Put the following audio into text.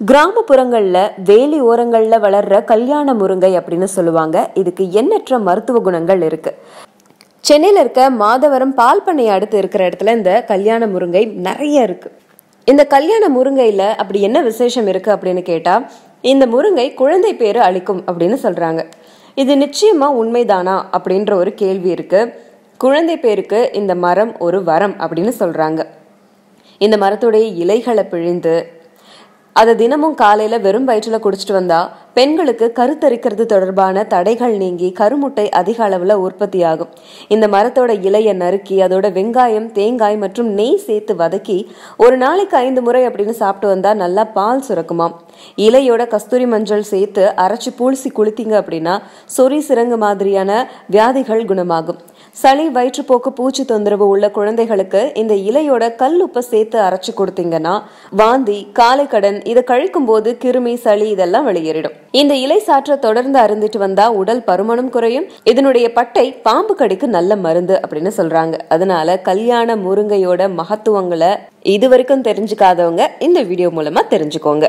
கிராமப்புறங்கள்ல வேலி ஓரங்கள்ல வளர்ற கல்யாண முருங்கை அப்படின்னு சொல்லுவாங்க. இதுக்கு எண்ணற்ற மருத்துவ குணங்கள் இருக்கு. சென்னையில இருக்க மாதவரம் பால் பண்ணை அடுத்து இருக்கிற இடத்துல இந்த கல்யாண முருங்கை நிறைய இருக்கு. இந்த கல்யாண முருங்கையில அப்படி என்ன விசேஷம் இருக்கு அப்படின்னு கேட்டா, இந்த முருங்கை குழந்தை பேரு அளிக்கும் அப்படின்னு சொல்றாங்க. இது நிச்சயமா உண்மைதானா அப்படின்ற ஒரு கேள்வி இருக்கு. குழந்தை பேருக்கு இந்த மரம் ஒரு வரம் அப்படின்னு சொல்றாங்க. இந்த மரத்துடைய இலைகளை பிழிந்து அதை தினமும் காலையில வெறும் வயிற்றுல குடிச்சிட்டு வந்தா பெண்களுக்கு கருத்தரிக்கிறது தொடர்பான தடைகள் நீங்கி கருமுட்டை அதிக அளவுல உற்பத்தி ஆகும். இந்த மரத்தோட இலையை நறுக்கி அதோட வெங்காயம், தேங்காய் மற்றும் நெய் சேர்த்து வதக்கி ஒரு நாளைக்கு 5 முறை அப்படின்னு சாப்பிட்டு வந்தா நல்லா பால் சுரக்குமாம். இலையோட கஸ்தூரி மஞ்சள் சேர்த்து அரைச்சி பூழ்சி குளித்தீங்க அப்படின்னா சொறி சிரங்கு மாதிரியான வியாதிகள் குணமாகும். சளி, வயிற்றுப்போக்கு, பூச்சி தொந்தரவு உள்ள குழந்தைகளுக்கு இந்த இலையோட கல்லுப்பை சேர்த்து அரைச்சு கொடுத்தீங்கன்னா வாந்தி, காலை கடன் இதை கழிக்கும் போது கிருமி, சளி இதெல்லாம் வெளியேறிடும். இந்த இலை சாற்ற தொடர்ந்து அருந்திட்டு வந்தா உடல் பருமனும் குறையும். இதனுடைய பட்டை பாம்பு கடிக்கு நல்ல மருந்து அப்படின்னு சொல்றாங்க. அதனால கல்யாண முருங்கையோட மகத்துவங்களை இதுவரைக்கும் தெரிஞ்சுக்காதவங்க இந்த வீடியோ மூலமா தெரிஞ்சுக்கோங்க.